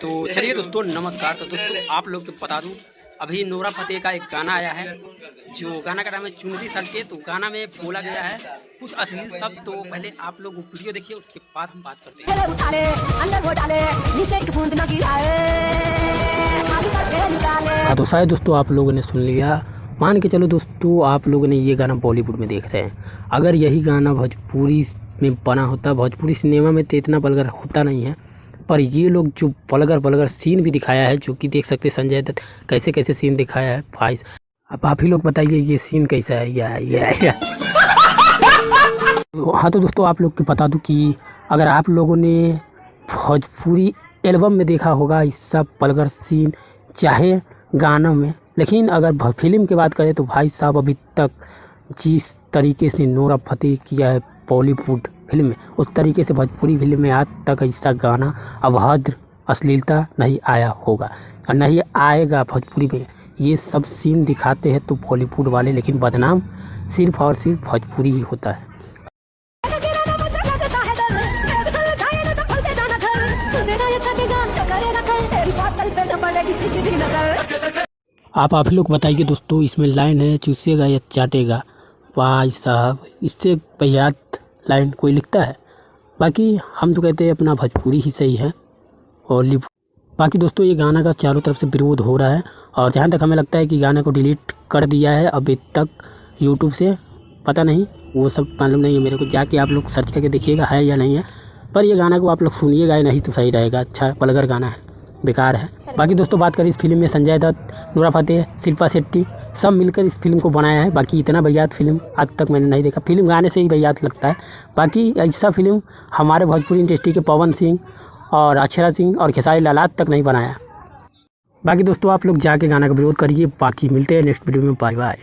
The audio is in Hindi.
तो चलिए दोस्तों नमस्कार। तो दोस्तों आप लोग को बता दूं, अभी नोरा फतेही का एक गाना आया है, जो गाना का नाम है चुनरी सर के। तो गाना में बोला गया है कुछ अश्लील शब्द। तो पहले आप लोग वीडियो देखिए, उसके बाद हम बात करते हैं। हाँ तो शायद दोस्तों आप लोगों ने सुन लिया। मान के चलो दोस्तों, आप लोगों ने ये गाना बॉलीवुड में देख रहे हैं। अगर यही गाना भोजपुरी में बना होता, भोजपुरी सिनेमा में तो इतना वल्गर होता नहीं है। पर ये लोग जो वल्गर सीन भी दिखाया है, जो कि देख सकते हैं संजय दत्त कैसे कैसे सीन दिखाया है भाई। अब आप ही लोग बताइए ये सीन कैसा है। ये हाँ तो दोस्तों आप लोग को बता दूं कि अगर आप लोगों ने भोजपुरी एल्बम में देखा होगा इस सब वल्गर सीन, चाहे गानों में, लेकिन अगर फिल्म की बात करें तो भाई साहब अभी तक जिस तरीके से नोरा फतेही किया है बॉलीवुड फिल्म में, उस तरीके से भोजपुरी फिल्म में आज तक ऐसा गाना अभद्र अश्लीलता नहीं आया होगा और नहीं आएगा। भोजपुरी में ये सब सीन दिखाते हैं तो बॉलीवुड वाले, लेकिन बदनाम सिर्फ और सिर्फ भोजपुरी ही होता है। आप लोग बताइए दोस्तों, इसमें लाइन है चूसेगा या चाटेगा। भाई साहब इससे बेयात लाइन कोई लिखता है? बाकी हम तो कहते हैं अपना भोजपुरी ही सही है। और बाकी दोस्तों ये गाना का चारों तरफ से विरोध हो रहा है, और जहाँ तक हमें लगता है कि गाने को डिलीट कर दिया है अभी तक यूट्यूब से। पता नहीं, वो सब मालूम नहीं है मेरे को, जाके आप लोग सर्च करके देखिएगा है या नहीं है। पर ये गाना को आप लोग सुनिएगा, नहीं तो सही रहेगा। अच्छा वल्गर गाना है, बेकार है। बाकी दोस्तों बात करें इस फिल्म में संजय दत्त, नोरा फतेही, शिल्पा शेट्टी सब मिलकर इस फिल्म को बनाया है। बाकी इतना बेयात फिल्म आज तक मैंने नहीं देखा। फिल्म गाने से ही बेयात लगता है। बाकी ऐसा फिल्म हमारे भोजपुरी इंडस्ट्री के पवन सिंह और अक्षरा सिंह और खेसारी लाल आज तक नहीं बनाया। बाकी दोस्तों आप लोग जाके गाना का विरोध करिए। बाकी मिलते हैं नेक्स्ट वीडियो में। Bye bye.